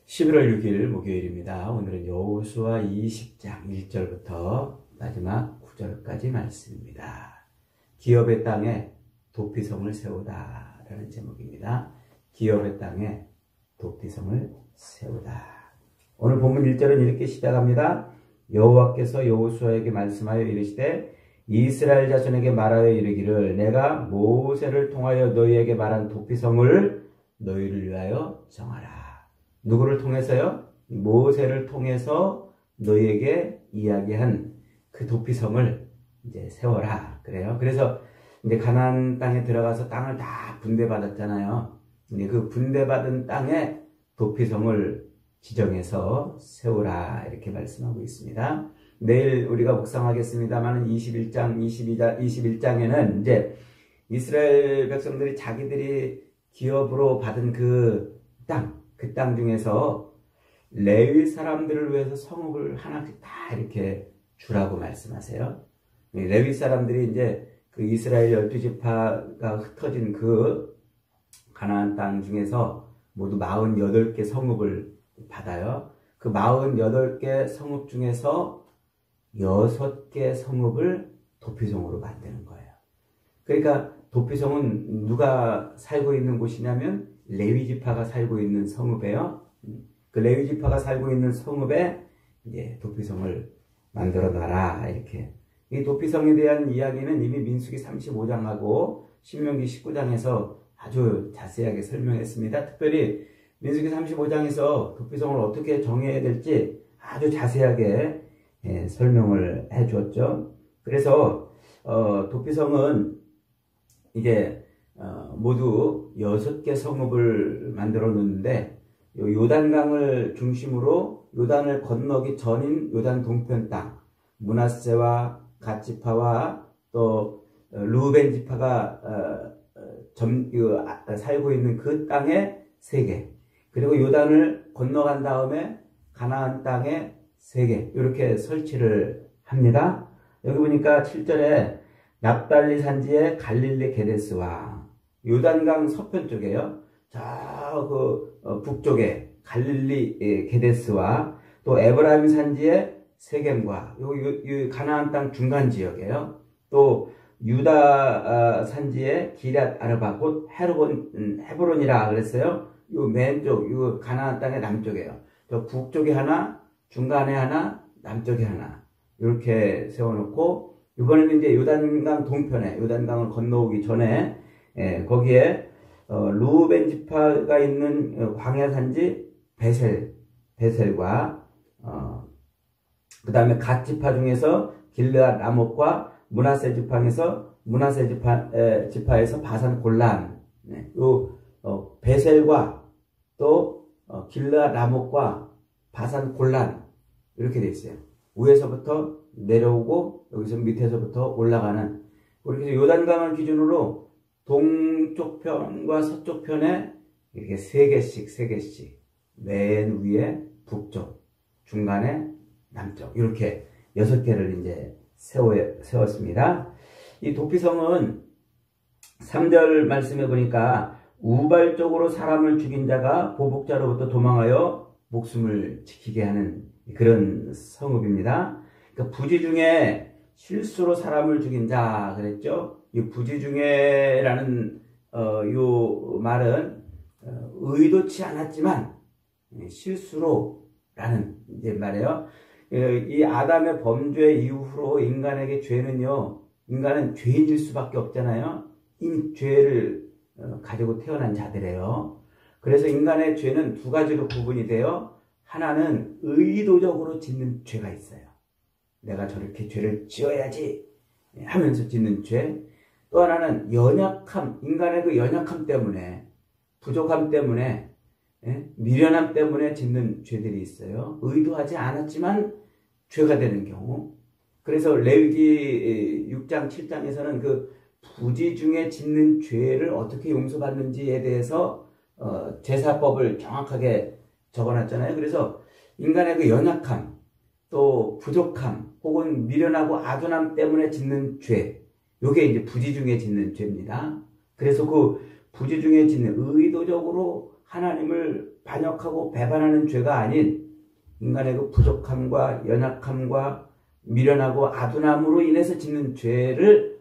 11월 6일 목요일입니다. 오늘은 여호수아 20장 1절부터 마지막 9절까지 말씀입니다. 기업의 땅에 도피성을 세우다 라는 제목입니다. 기업의 땅에 도피성을 세우다. 오늘 본문 1절은 이렇게 시작합니다. 여호와께서 여호수아에게 말씀하여 이르시되 이스라엘 자손에게 말하여 이르기를 내가 모세를 통하여 너희에게 말한 도피성을 너희를 위하여 정하라. 누구를 통해서요? 모세를 통해서 너희에게 이야기한 그 도피성을 이제 세워라. 그래요. 그래서 이제 가나안 땅에 들어가서 땅을 다 분배받았잖아요. 근데 그 분배받은 땅에 도피성을 지정해서 세우라. 이렇게 말씀하고 있습니다. 내일 우리가 묵상하겠습니다만 21장에는 이제 이스라엘 백성들이 자기들이 기업으로 받은 그 땅 중에서 레위 사람들을 위해서 성읍을 하나씩 다 이렇게 주라고 말씀하세요. 레위 사람들이 이제 그 이스라엘 12지파가 흩어진 그 가나안 땅 중에서 모두 48개 성읍을 받아요. 그 48개 성읍 중에서 6개 성읍을 도피성으로 만드는 거예요. 그러니까 도피성은 누가 살고 있는 곳이냐면 레위지파가 살고 있는 성읍이에요. 그 레위지파가 살고 있는 성읍에 이제 도피성을 만들어 놔라. 이렇게. 이 도피성에 대한 이야기는 이미 민수기 35장하고 신명기 19장에서 아주 자세하게 설명했습니다. 특별히 민수기 35장에서 도피성을 어떻게 정해야 될지 아주 자세하게 설명을 해 주었죠. 그래서 도피성은 이제 모두 6개 성읍을 만들어 놓는데 요단강을 중심으로 요단을 건너기 전인 요단 동편 땅, 므낫세와 갓지파와 또 르우벤 지파가 살고 있는 그 땅에 3개, 그리고 요단을 건너간 다음에 가나안 땅에 3개 이렇게 설치를 합니다. 여기 보니까 7절에 납달리 산지의 갈릴리 게데스와 요단강 서편 쪽에요. 북쪽에 갈릴리 게데스와 또 에브라임 산지의 세겜과 요 가나안 땅 중간 지역이에요. 또 유다 산지의 기럇 아르바 곧 헤브론이라 그랬어요. 요 맨쪽 요 가나안 땅의 남쪽이에요. 또 북쪽에 하나, 중간에 하나, 남쪽에 하나 이렇게 세워놓고 이번에는 이제 요단강 동편에 요단강을 건너오기 전에 거기에 르우벤 지파가 있는 광야 산지 베셀과 그 다음에 갓 지파 중에서 길르앗 라못과 므낫세 지파에서 지파에서 바산 골란 요 베셀과 또 길르앗 라못과 바산 골란 이렇게 돼 있어요. 위에서부터 내려오고 여기서 밑에서부터 올라가는 그래서 요단강을 기준으로 동쪽 편과 서쪽 편에 이렇게 3개씩 맨 위에 북쪽, 중간에 남쪽 이렇게 6개를 이제 세웠습니다. 이 도피성은 3절 말씀해 보니까 우발적으로 사람을 죽인 자가 보복자로부터 도망하여 목숨을 지키게 하는 그런 성읍입니다. 그러니까 부지 중에 실수로 사람을 죽인 자 그랬죠. 이 부지 중에라는 요 말은 의도치 않았지만 실수로라는 이제 말이에요. 이 아담의 범죄 이후로 인간에게 죄는요, 인간은 죄인일 수밖에 없잖아요. 이미 죄를 가지고 태어난 자들이에요. 그래서 인간의 죄는 두 가지로 구분이 돼요. 하나는 의도적으로 짓는 죄가 있어요. 내가 저렇게 죄를 지어야지 하면서 짓는 죄. 또 하나는 연약함, 인간의 그 연약함 때문에, 부족함 때문에, 미련함 때문에 짓는 죄들이 있어요. 의도하지 않았지만 죄가 되는 경우. 그래서 레위기 6장, 7장에서는 그 부지 중에 짓는 죄를 어떻게 용서받는지에 대해서 제사법을 정확하게 적어놨잖아요. 그래서 인간의 그 연약함, 또 부족함, 혹은 미련하고 아둔함 때문에 짓는 죄, 요게 이제 부지 중에 짓는 죄입니다. 그래서 그 부지 중에 짓는 의도적으로 하나님을 반역하고 배반하는 죄가 아닌 인간의 그 부족함과 연약함과 미련하고 아둔함으로 인해서 짓는 죄를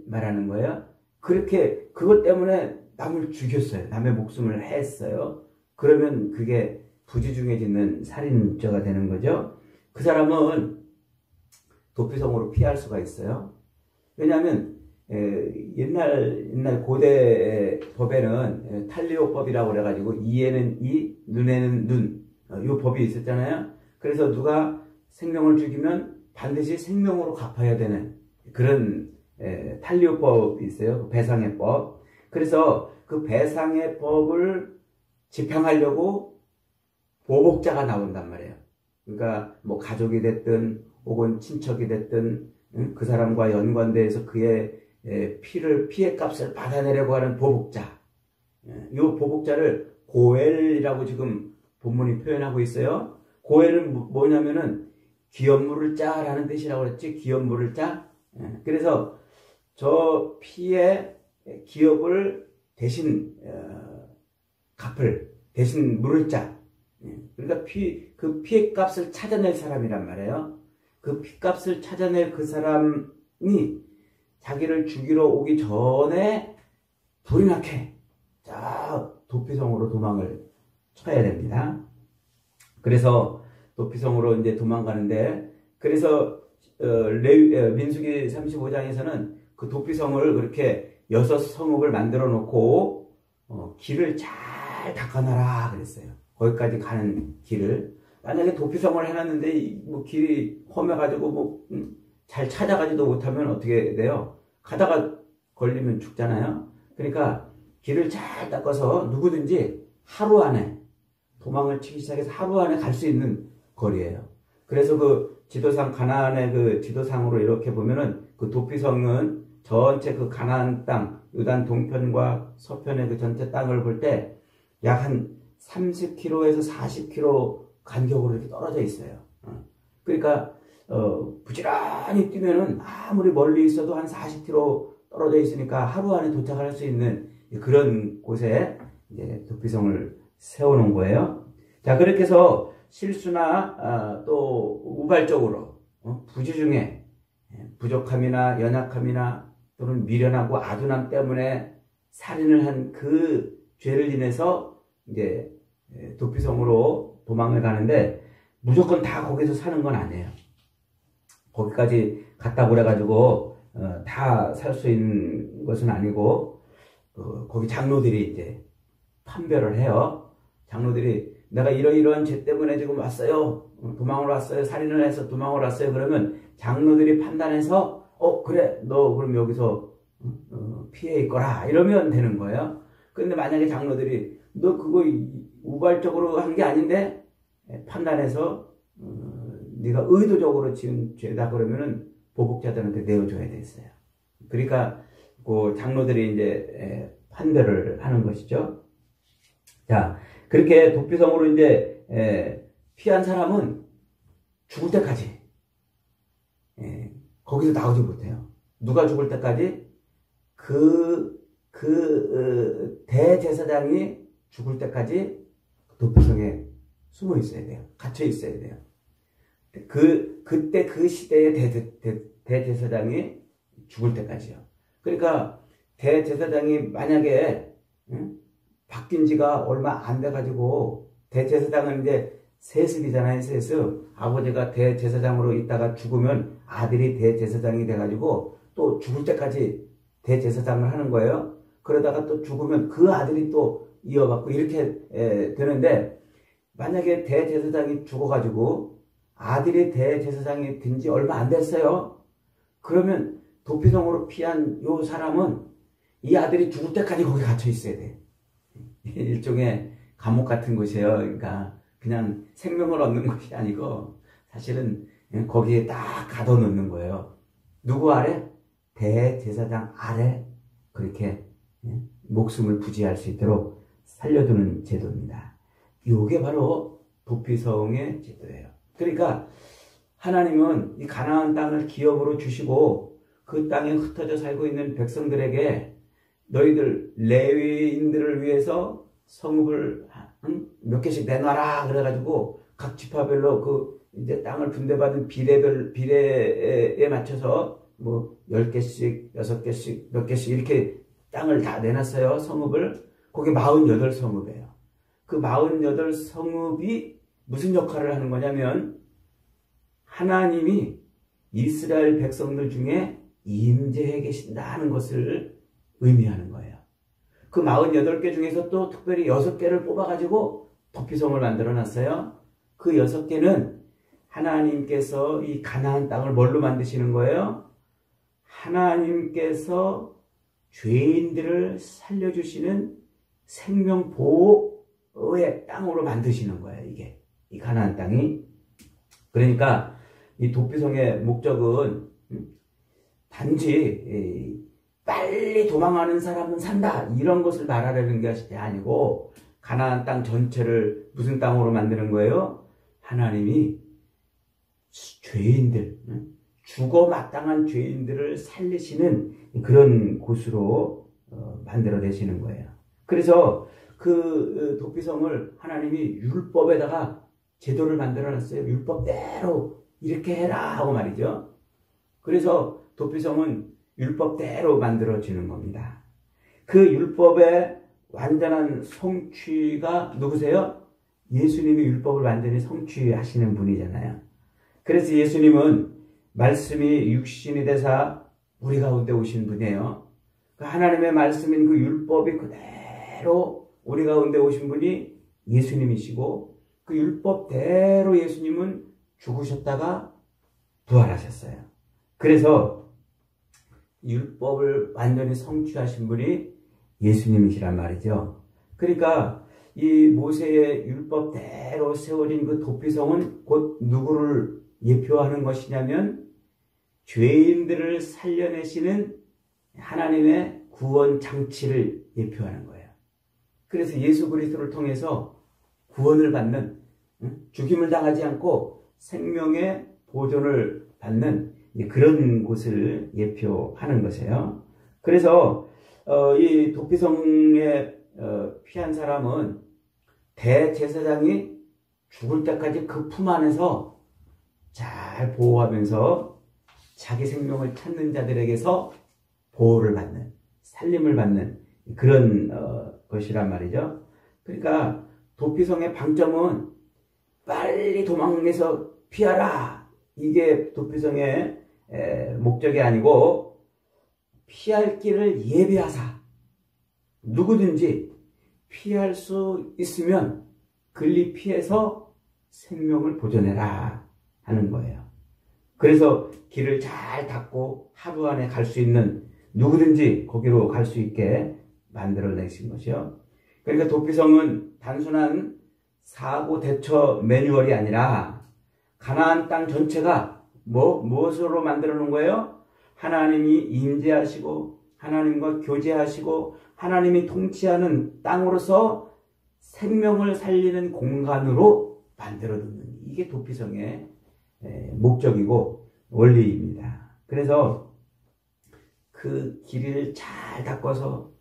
말하는 거예요. 그렇게 그것 때문에 남을 죽였어요. 남의 목숨을 했어요. 그러면 그게 부지중에 짓는 살인죄가 되는 거죠. 그 사람은 도피성으로 피할 수가 있어요. 왜냐하면 옛날 고대 법에는 탈리오법이라고 그래가지고 이에는 이, 눈에는 눈, 이 법이 있었잖아요. 그래서 누가 생명을 죽이면 반드시 생명으로 갚아야 되는 그런 탈리오법이 있어요. 배상의 법. 그래서 그 배상의 법을 집행하려고 보복자가 나온단 말이에요. 그러니까 뭐 가족이 됐든 혹은 친척이 됐든 그 사람과 연관돼서 그의 피해값을 받아내려고 하는 보복자. 이 보복자를 고엘이라고 지금 본문이 표현하고 있어요. 고엘은 뭐냐면은 기업물을 짜라는 뜻이라고 그랬지. 기업물을 짜. 그래서 저 피의 기업을 대신 대신 물을 짜. 그러니까 그 피해값을 찾아낼 사람이란 말이에요. 그 피값을 찾아낼 그 사람이 자기를 죽이러 오기 전에 불이 나게 도피성으로 도망을 쳐야 됩니다. 그래서 도피성으로 이제 도망가는데, 그래서 민수기 35장에서는 그 도피성을 그렇게 6성읍을 만들어 놓고 길을 잘 닦아놔라 그랬어요. 거기까지 가는 길을. 만약에 도피성을 해놨는데 뭐 길이 험해가지고 뭐 잘 찾아가지도 못하면 어떻게 돼요? 가다가 걸리면 죽잖아요. 그러니까 길을 잘 닦아서 누구든지 하루 안에 도망을 치기 시작해서 하루 안에 갈 수 있는 거리예요. 그래서 그 지도상, 가나안의 그 지도상으로 이렇게 보면은 그 도피성은 전체 그 가나안 땅, 요단 동편과 서편의 그 전체 땅을 볼 때 약 한 30km에서 40km 간격으로 이렇게 떨어져 있어요. 그러니까 부지런히 뛰면은 아무리 멀리 있어도 한 40km 떨어져 있으니까 하루 안에 도착할 수 있는 그런 곳에 이제 도피성을 세워놓은 거예요. 자, 그렇게 해서 실수나 또 우발적으로 부지중에 부족함이나 연약함이나 또는 미련하고 아둔함 때문에 살인을 한 그 죄를 인해서 이제 도피성으로 도망을 가는데, 무조건 다 거기서 사는 건 아니에요. 거기까지 갔다 그래가지고 다 살 수 있는 것은 아니고, 거기 장로들이 이제 판별을 해요. 장로들이 내가 이러이러한 죄 때문에 지금 왔어요. 도망을 왔어요. 살인을 해서 도망을 왔어요. 그러면 장로들이 판단해서 그래 너 그럼 여기서 피해 있거라 이러면 되는 거예요. 근데 만약에 장로들이 너 그거 우발적으로 한 게 아닌데 판단해서 네가 의도적으로 지은 죄다 그러면은 보복자들한테 내어줘야 됐어요. 그러니까 그 장로들이 이제 판별을 하는 것이죠. 자, 그렇게 도피성으로 이제 피한 사람은 죽을 때까지 거기서 나오지 못해요. 누가 죽을 때까지? 대제사장이 죽을 때까지 도피성에 숨어 있어야 돼요. 갇혀 있어야 돼요. 그때 그 시대의 대제사장이 죽을 때까지요. 그러니까 대제사장이 만약에 바뀐 지가 얼마 안 돼가지고, 대제사장은 이제 세습이잖아요. 세습. 아버지가 대제사장으로 있다가 죽으면 아들이 대제사장이 돼가지고 또 죽을 때까지 대제사장을 하는 거예요. 그러다가 또 죽으면 그 아들이 또 이어받고 이렇게 되는데, 만약에 대제사장이 죽어가지고 아들이 대제사장이 된 지 얼마 안 됐어요. 그러면 도피성으로 피한 요 사람은 이 아들이 죽을 때까지 거기 갇혀 있어야 돼. 일종의 감옥 같은 곳이에요. 그러니까 그냥 생명을 얻는 것이 아니고 사실은 거기에 딱 가둬놓는 거예요. 누구 아래? 대제사장 아래 그렇게 목숨을 부지할 수 있도록 살려두는 제도입니다. 이게 바로 도피성의 제도예요. 그러니까 하나님은 이 가나안 땅을 기업으로 주시고 그 땅에 흩어져 살고 있는 백성들에게 너희들 레위인들을 위해서 성읍을 몇 개씩 내놔라 그래가지고 각 지파별로 그 이제 땅을 분배받은 비례에 맞춰서 뭐 10개씩, 6개씩, 몇 개씩 이렇게 땅을 다 내놨어요. 성읍을. 그게 48성읍이에요. 그 48성읍이 무슨 역할을 하는 거냐면 하나님이 이스라엘 백성들 중에 임재해 계신다는 것을 의미하는 거예요. 그 48개 중에서 또 특별히 6개를 뽑아가지고 도피성을 만들어 놨어요. 그 6개는 하나님께서 이 가나안 땅을 뭘로 만드시는 거예요? 하나님께서 죄인들을 살려주시는 생명보호의 땅으로 만드시는 거예요. 이게 이 가나안 땅이. 그러니까 이 도피성의 목적은 단지 빨리 도망하는 사람은 산다 이런 것을 말하려는 것이 아니고 가나안 땅 전체를 무슨 땅으로 만드는 거예요? 하나님이 죄인들, 죽어 마땅한 죄인들을 살리시는 그런 곳으로 만들어 내시는 거예요. 그래서 그 도피성을 하나님이 율법에다가 제도를 만들어 놨어요. 율법대로 이렇게 해라 하고 말이죠. 그래서 도피성은 율법대로 만들어지는 겁니다. 그 율법의 완전한 성취가 누구세요? 예수님이 율법을 완전히 성취하시는 분이잖아요. 그래서 예수님은 말씀이 육신이 되사 우리 가운데 오신 분이에요. 그 하나님의 말씀인 그 율법이 그대로 우리 가운데 오신 분이 예수님이시고 그 율법대로 예수님은 죽으셨다가 부활하셨어요. 그래서 율법을 완전히 성취하신 분이 예수님이시란 말이죠. 그러니까 이 모세의 율법대로 세워진 그 도피성은 곧 누구를 예표하는 것이냐면 죄인들을 살려내시는 하나님의 구원 장치를 예표하는 거예요. 그래서 예수 그리스도를 통해서 구원을 받는, 죽임을 당하지 않고 생명의 보존을 받는 그런 곳을 예표하는 것이에요. 그래서 이 도피성에 피한 사람은 대제사장이 죽을 때까지 그 품 안에서 잘 보호하면서 자기 생명을 찾는 자들에게서 보호를 받는, 살림을 받는 그런 것이란 말이죠. 그러니까 도피성의 방점은 빨리 도망해서 피하라. 이게 도피성의 목적이 아니고 피할 길을 예비하사 누구든지 피할 수 있으면 글리 피해서 생명을 보존해라 하는 거예요. 그래서 길을 잘 닦고 하루 안에 갈 수 있는 누구든지 거기로 갈 수 있게 만들어내신 것이요. 그러니까 도피성은 단순한 사고 대처 매뉴얼이 아니라 가나안 땅 전체가 무엇으로 만들어 놓은 거예요? 하나님이 임재하시고 하나님과 교제하시고 하나님이 통치하는 땅으로서 생명을 살리는 공간으로 만들어 놓는 이게 도피성의 목적이고 원리입니다. 그래서 그 길을 잘 닦아서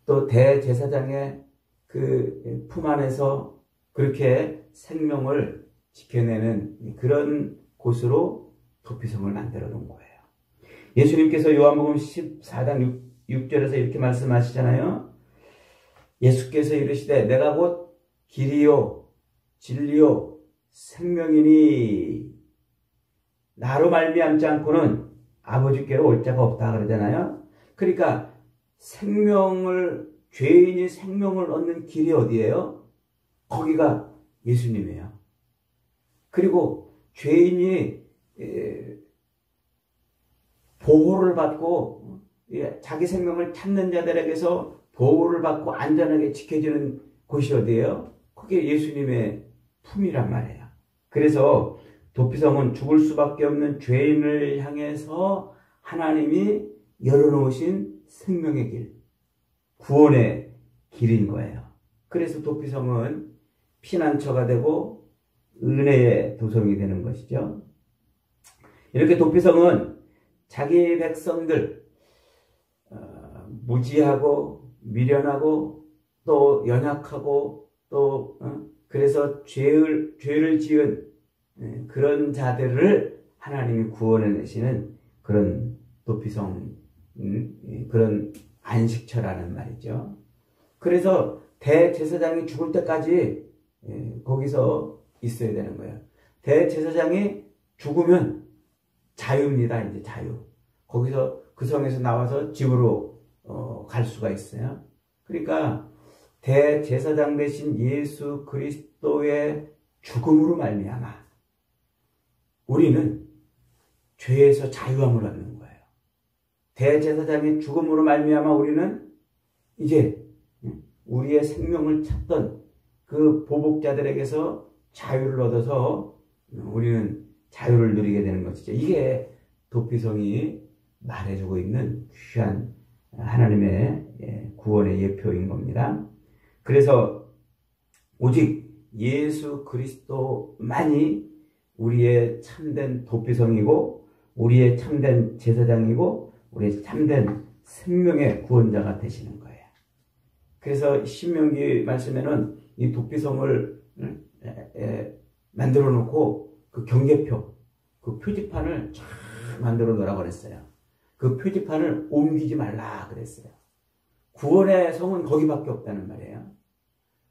또 대제사장의 그 품 안에서 그렇게 생명을 지켜내는 그런 곳으로 도피성을 만들어 놓은 거예요. 예수님께서 요한복음 14장 6절에서 이렇게 말씀하시잖아요. 예수께서 이르시되 내가 곧 길이요 진리요 생명이니 나로 말미암지 않고는 아버지께로 올 자가 없다 그러잖아요. 그러니까 죄인이 생명을 얻는 길이 어디예요? 거기가 예수님이에요. 그리고 죄인이 보호를 받고 자기 생명을 찾는 자들에게서 보호를 받고 안전하게 지켜지는 곳이 어디예요? 그게 예수님의 품이란 말이에요. 그래서 도피성은 죽을 수밖에 없는 죄인을 향해서 하나님이 열어놓으신 생명의 길, 구원의 길인 거예요. 그래서 도피성은 피난처가 되고 은혜의 도성이 되는 것이죠. 이렇게 도피성은 자기 백성들 무지하고 미련하고 또 연약하고 또 그래서 죄를 지은 그런 자들을 하나님이 구원해내시는 그런 도피성, 그런 안식처라는 말이죠. 그래서 대제사장이 죽을 때까지 거기서 있어야 되는 거예요. 대제사장이 죽으면 자유입니다. 이제 자유. 거기서 그 성에서 나와서 집으로 갈 수가 있어요. 그러니까 대제사장 되신 예수 그리스도의 죽음으로 말미암아 우리는 죄에서 자유함을 얻는 거예요. 대제사장의 죽음으로 말미암아 우리는 이제 우리의 생명을 찾던 그 보복자들에게서 자유를 얻어서 우리는 자유를 누리게 되는 것이죠. 이게 도피성이 말해주고 있는 귀한 하나님의 구원의 예표인 겁니다. 그래서 오직 예수 그리스도만이 우리의 참된 도피성이고 우리의 참된 제사장이고 우리의 참된 생명의 구원자가 되시는 거예요. 그래서 신명기 말씀에는 이 도피성을 만들어 놓고 그 경계표, 그 표지판을 쫙 만들어 놓으라고 그랬어요. 그 표지판을 옮기지 말라 그랬어요. 구원의 성은 거기밖에 없다는 말이에요.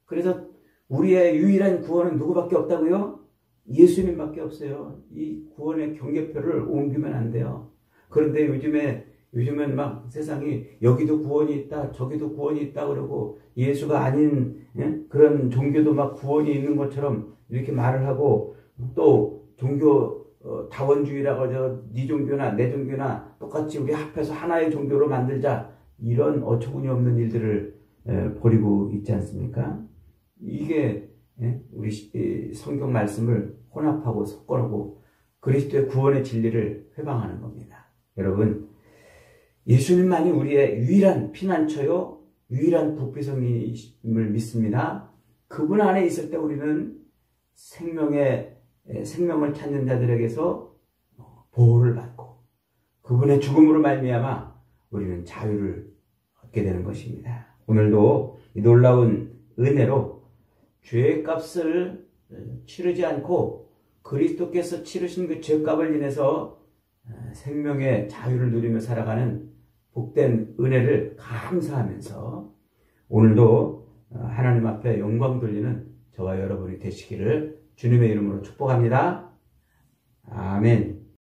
그래서 우리의 유일한 구원은 누구밖에 없다고요? 예수님밖에 없어요. 이 구원의 경계표를 옮기면 안 돼요. 그런데 요즘은 막 세상이 여기도 구원이 있다, 저기도 구원이 있다 그러고 예수가 아닌 그런 종교도 막 구원이 있는 것처럼 이렇게 말을 하고 또 종교 다원주의라고 네 종교나 내 종교나 똑같이 우리 합해서 하나의 종교로 만들자 이런 어처구니 없는 일들을 벌이고 있지 않습니까? 이게 우리 성경 말씀을 혼합하고 섞어놓고 그리스도의 구원의 진리를 회방하는 겁니다. 여러분, 예수님만이 우리의 유일한 피난처요, 유일한 도피성임을 믿습니다. 그분 안에 있을 때 우리는 생명을 찾는 자들에게서 보호를 받고 그분의 죽음으로 말미암아 우리는 자유를 얻게 되는 것입니다. 오늘도 이 놀라운 은혜로 죄값을 치르지 않고 그리스도께서 치르신 그 죄값을 인해서 생명의 자유를 누리며 살아가는 복된 은혜를 감사하면서 오늘도 하나님 앞에 영광 돌리는 저와 여러분이 되시기를 주님의 이름으로 축복합니다. 아멘.